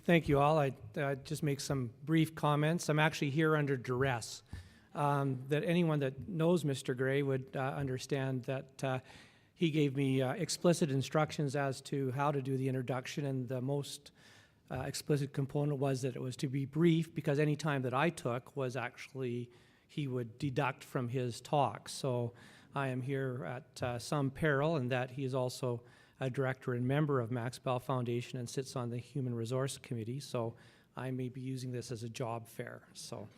Thank you all. I just make some brief comments. I'm actually here under duress. That anyone that knows Mr. Gray would understand that he gave me explicit instructions as to how to do the introduction, and the most explicit component was that it was to be brief, because any time that I took was actually he would deduct from his talk. So I am here at some peril, in that he is also a director and member of Max Bell Foundation and sits on the Human Resource Committee, so I may be using this as a job fair. So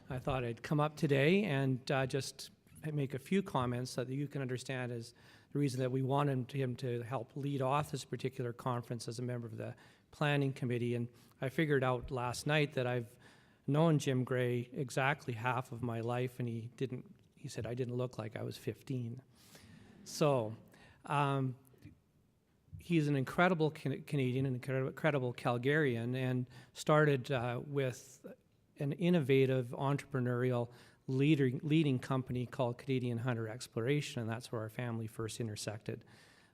I thought I'd come up today and just make a few comments so that you can understand is the reason that we wanted him to help lead off this particular conference as a member of the Planning Committee. And I figured out last night that I've known Jim Gray exactly half of my life, and he said I didn't look like I was 15. So he's an incredible Canadian, an incredible Calgarian, and started with an innovative entrepreneurial leading company called Canadian Hunter Exploration, and that's where our family first intersected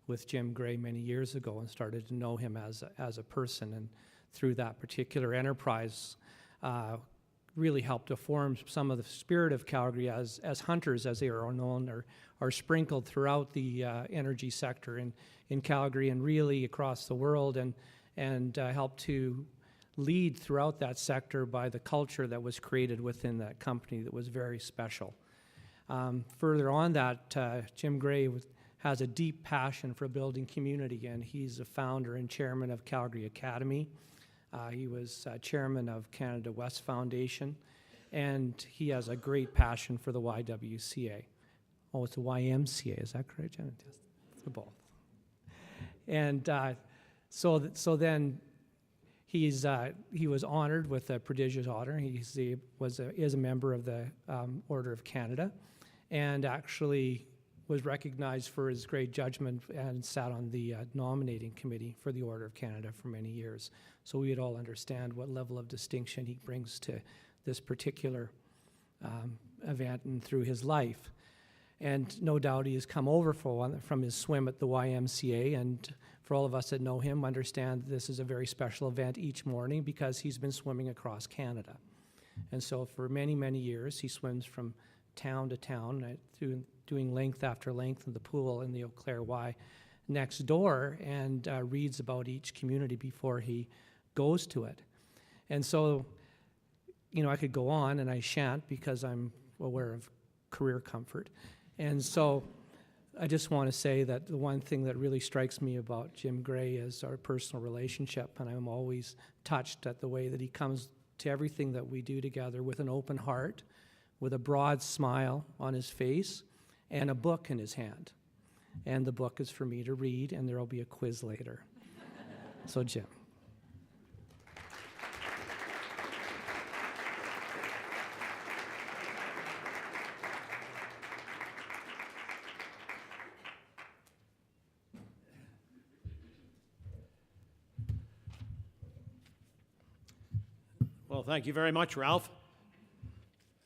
with Jim Gray many years ago and started to know him as a person. And through that particular enterprise, really helped to form some of the spirit of Calgary as hunters, as they are known, are sprinkled throughout the energy sector in Calgary and really across the world, and helped to lead throughout that sector by the culture that was created within that company that was very special. Further on that, Jim Gray has a deep passion for building community, and he's a founder and chairman of Calgary Academy. He was chairman of Canada West Foundation, and he has a great passion for the YWCA. Oh, it's the YMCA, is that correct, Jen? It's both. And so then he was honored with a prodigious honor. He is a member of the Order of Canada, and actually was recognized for his great judgment and sat on the nominating committee for the Order of Canada for many years. So we would all understand what level of distinction he brings to this particular event and through his life. And no doubt he has come over from his swim at the YMCA, and for all of us that know him, understand this is a very special event each morning because he's been swimming across Canada. And so for many, many years, he swims from town to town, doing length after length in the pool in the Eau Claire Y next door, and reads about each community before he goes to it. And so, I could go on, and I shan't because I'm aware of career comfort. And so I just want to say that the one thing that really strikes me about Jim Gray is our personal relationship, and I'm always touched at the way that he comes to everything that we do together with an open heart, with a broad smile on his face, and a book in his hand. And the book is for me to read, and there will be a quiz later. So, Jim. Well, thank you very much, Ralph.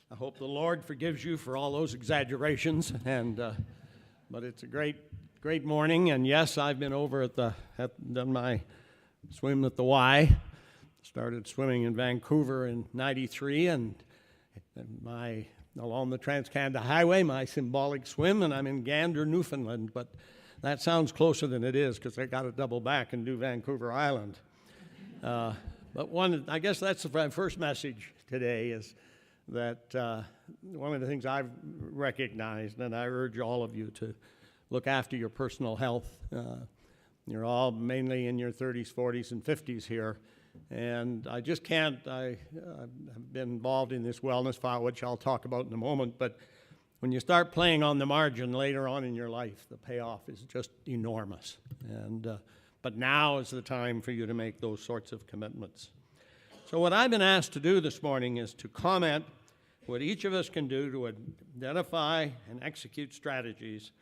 I hope the Lord forgives you for all those exaggerations, but it's a great morning. And yes, I've been over done my swim at the Y. Started swimming in Vancouver in '93, and along the Trans-Canada Highway, my symbolic swim, and I'm in Gander, Newfoundland. But that sounds closer than it is because I got to double back and do Vancouver Island. But I guess that's the first message today is that one of the things I've recognized, and I urge all of you to look after your personal health. You're all mainly in your 30s, 40s, and 50s here, and I just can't. I've been involved in this wellness file, which I'll talk about in a moment, but when you start playing on the margin later on in your life, the payoff is just enormous. But now is the time for you to make those sorts of commitments. So what I've been asked to do this morning is to comment what each of us can do to identify and execute strategies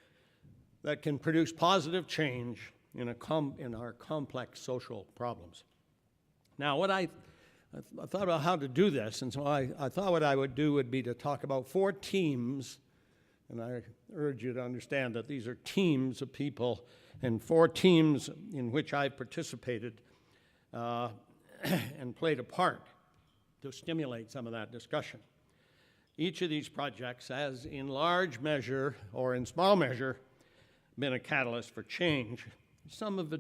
that can produce positive change in our complex social problems. Now, what I thought about how to do this, and so I thought what I would do would be to talk about 4 teams, and I urge you to understand that these are teams of people and 4 teams in which I participated, and played a part to stimulate some of that discussion. Each of these projects has, in large measure or in small measure, been a catalyst for change. Some have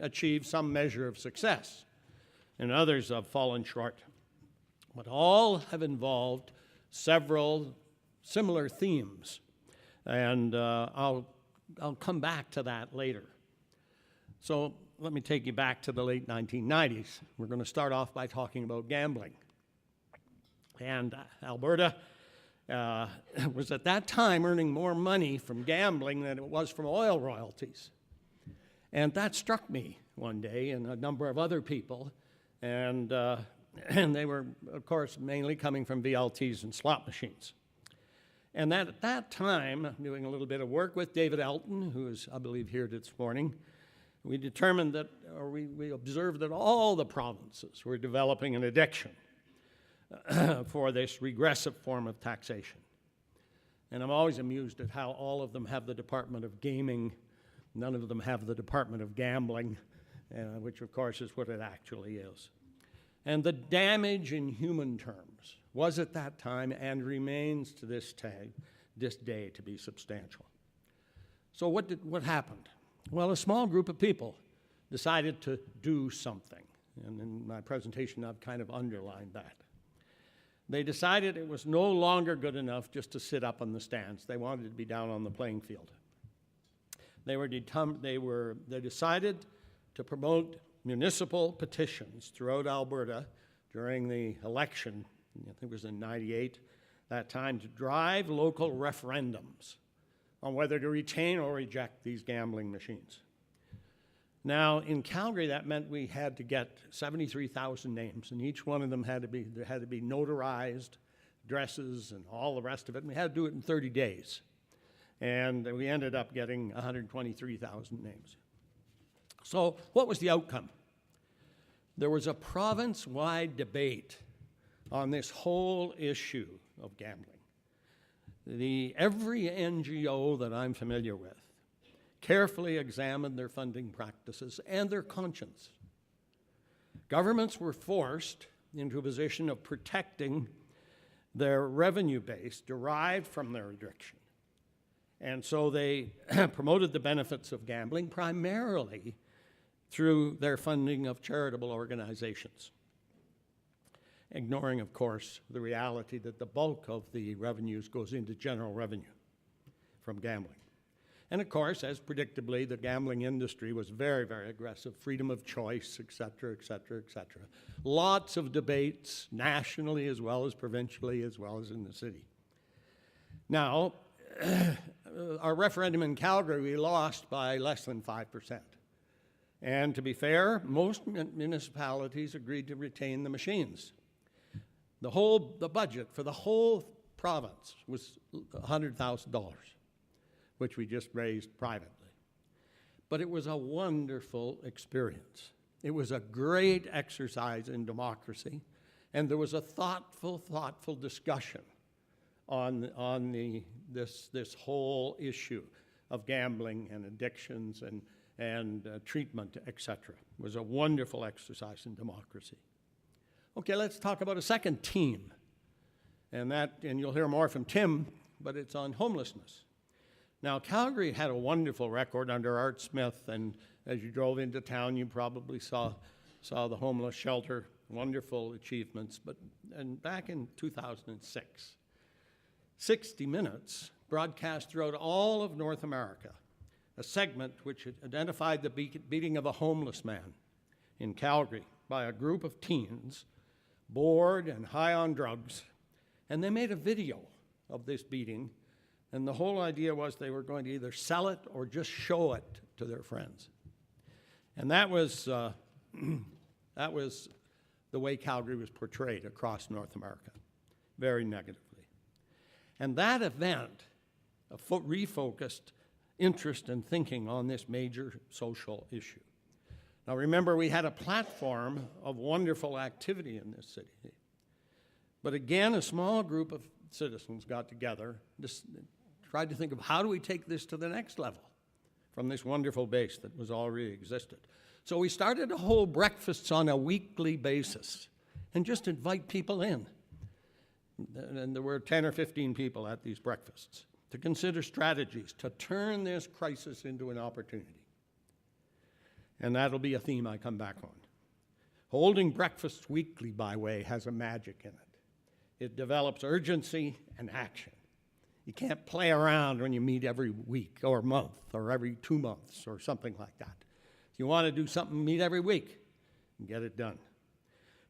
achieved some measure of success, and others have fallen short. But all have involved several similar themes, and I'll come back to that later. So let me take you back to the late 1990s. We're going to start off by talking about gambling. And Alberta was at that time earning more money from gambling than it was from oil royalties. And that struck me one day and a number of other people. And they were, of course, mainly coming from VLTs and slot machines. And at that time, doing a little bit of work with David Elton, who is, I believe, here this morning, we determined that, or we observed that all the provinces were developing an addiction for this regressive form of taxation. And I'm always amused at how all of them have the Department of Gaming, none of them have the Department of Gambling, which of course is what it actually is. And the damage in human terms was at that time and remains to this day to be substantial. So what happened? Well, a small group of people decided to do something. And in my presentation, I've kind of underlined that. They decided it was no longer good enough just to sit up on the stands. They wanted to be down on the playing field. They decided to promote municipal petitions throughout Alberta during the election, I think it was in '98, that time, to drive local referendums on whether to retain or reject these gambling machines. Now, in Calgary, that meant we had to get 73,000 names, and each one of them had to be notarized, addresses, and all the rest of it, and we had to do it in 30 days. And we ended up getting 123,000 names. So what was the outcome? There was a province-wide debate on this whole issue of gambling. Every NGO that I'm familiar with carefully examined their funding practices and their conscience. Governments were forced into a position of protecting their revenue base derived from their addiction. And so they promoted the benefits of gambling primarily through their funding of charitable organizations, ignoring, of course, the reality that the bulk of the revenues goes into general revenue from gambling. And of course, as predictably, the gambling industry was very, very aggressive, freedom of choice, et cetera, et cetera, et cetera. Lots of debates nationally as well as provincially as well as in the city. Now, our referendum in Calgary, we lost by less than 5%. And to be fair, most municipalities agreed to retain the machines. The budget for the whole province was $100,000, which we just raised privately. But it was a wonderful experience. It was a great exercise in democracy, and there was a thoughtful discussion on this whole issue of gambling and addictions and treatment, etc. It was a wonderful exercise in democracy. Okay, let's talk about a second team, and you'll hear more from Tim, but it's on homelessness. Now, Calgary had a wonderful record under Art Smith, and as you drove into town, you probably saw the homeless shelter, wonderful achievements. And back in 2006, 60 Minutes broadcast throughout all of North America a segment which identified the beating of a homeless man in Calgary by a group of teens, bored and high on drugs, and they made a video of this beating. And the whole idea was they were going to either sell it or just show it to their friends. And that was the way Calgary was portrayed across North America, very negatively. And that event refocused interest and thinking on this major social issue. Now remember, we had a platform of wonderful activity in this city. But again, a small group of citizens got together, tried to think of how do we take this to the next level from this wonderful base that was already existed. So we started to hold breakfasts on a weekly basis and just invite people in. And there were 10 or 15 people at these breakfasts to consider strategies to turn this crisis into an opportunity. And that'll be a theme I come back on. Holding breakfasts weekly, by the way, has a magic in it. It develops urgency and action. You can't play around when you meet every week or month or every 2 months or something like that. If you want to do something, meet every week and get it done.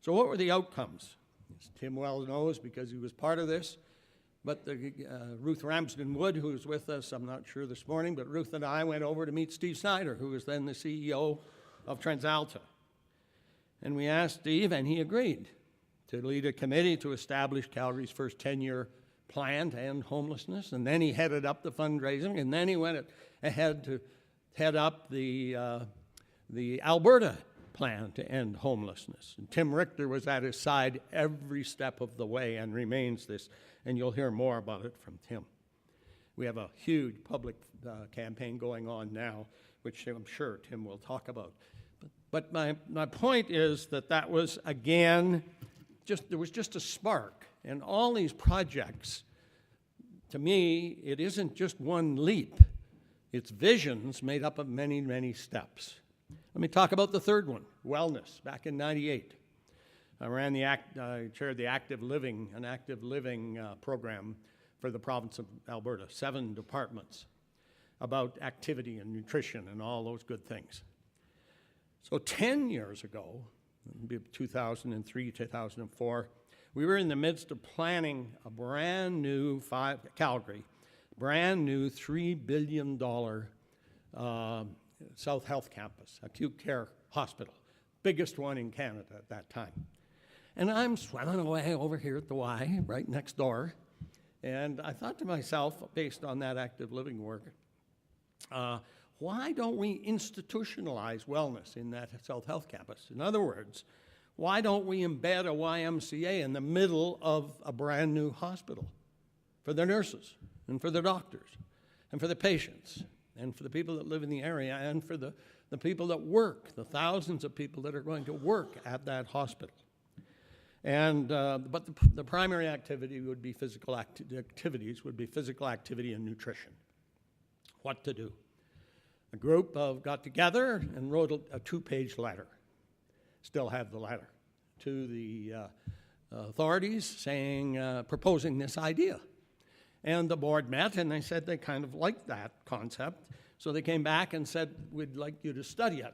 So what were the outcomes? As Tim well knows because he was part of this, but Ruth Ramsden Wood, who was with us, I'm not sure this morning, but Ruth and I went over to meet Steve Snyder, who was then the CEO of TransAlta. And we asked Steve, and he agreed to lead a committee to establish Calgary's first 10-year plan to end homelessness. And then he headed up the fundraising, and then he went ahead to head up the Alberta plan to end homelessness. And Tim Richter was at his side every step of the way and remains this, and you'll hear more about it from Tim. We have a huge public campaign going on now, which I'm sure Tim will talk about. But my point is that was, again, there was just a spark. And all these projects, to me, it isn't just one leap. It's visions made up of many, many steps. Let me talk about the third one, wellness, back in '98. I chaired the active living program for the province of Alberta, 7 departments about activity and nutrition and all those good things. So 10 years ago, 2003, 2004, we were in the midst of planning a brand new Calgary, brand new $3 billion South Health Campus, acute care hospital, biggest one in Canada at that time. And I'm swimming away over here at the Y, right next door, and I thought to myself, based on that active living work, why don't we institutionalize wellness in that South Health Campus? In other words, why don't we embed a YMCA in the middle of a brand new hospital for the nurses and for the doctors and for the patients and for the people that live in the area and for the people that work, the thousands of people that are going to work at that hospital. And but the primary activity would be physical activities, would be physical activity and nutrition. What to do? A group got together and wrote a 2-page letter. Still have the letter to the authorities saying, proposing this idea. And the board met and they said they kind of liked that concept. So they came back and said, we'd like you to study it.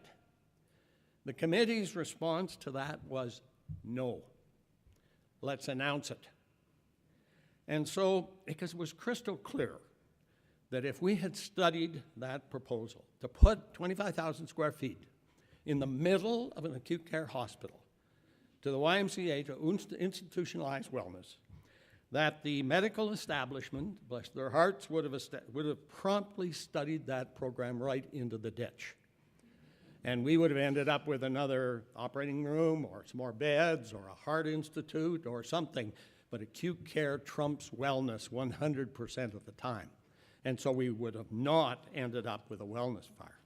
The committee's response to that was no. Let's announce it. And so, because it was crystal clear that if we had studied that proposal to put 25,000 square feet in the middle of an acute care hospital to the YMCA to institutionalize wellness, that the medical establishment, bless their hearts, would have promptly studied that program right into the ditch. And we would have ended up with another operating room or some more beds or a heart institute or something. But acute care trumps wellness 100% of the time. And so we would have not ended up with a wellness fire.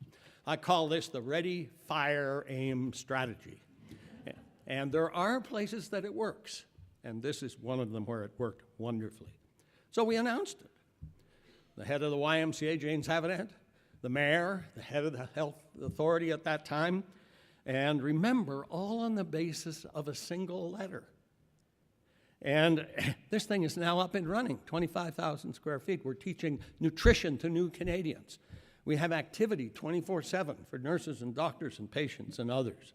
I call this the ready, fire, aim strategy. And there are places that it works. And this is one of them where it worked wonderfully. So we announced it. The head of the YMCA, Jane Savinant, the mayor, the head of the health authority at that time, and remember, all on the basis of a single letter. And this thing is now up and running, 25,000 square feet. We're teaching nutrition to new Canadians. We have activity 24/7 for nurses and doctors and patients and others.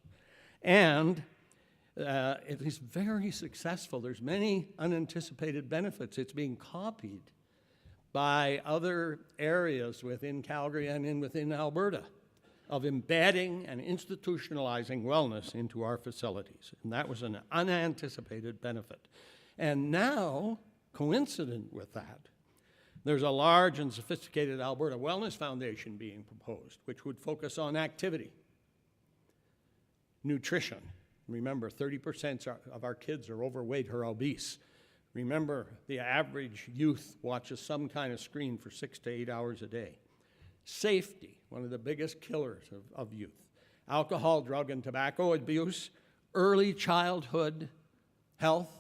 And it is very successful. There's many unanticipated benefits. It's being copied by other areas within Calgary and within Alberta of embedding and institutionalizing wellness into our facilities. And that was an unanticipated benefit. And now, coincident with that, there's a large and sophisticated Alberta Wellness Foundation being proposed, which would focus on activity, nutrition. Remember, 30% of our kids are overweight or obese. Remember, the average youth watches some kind of screen for 6 to 8 hours a day. Safety, one of the biggest killers of youth. alcohol, drug, and tobacco abuse, early childhood health,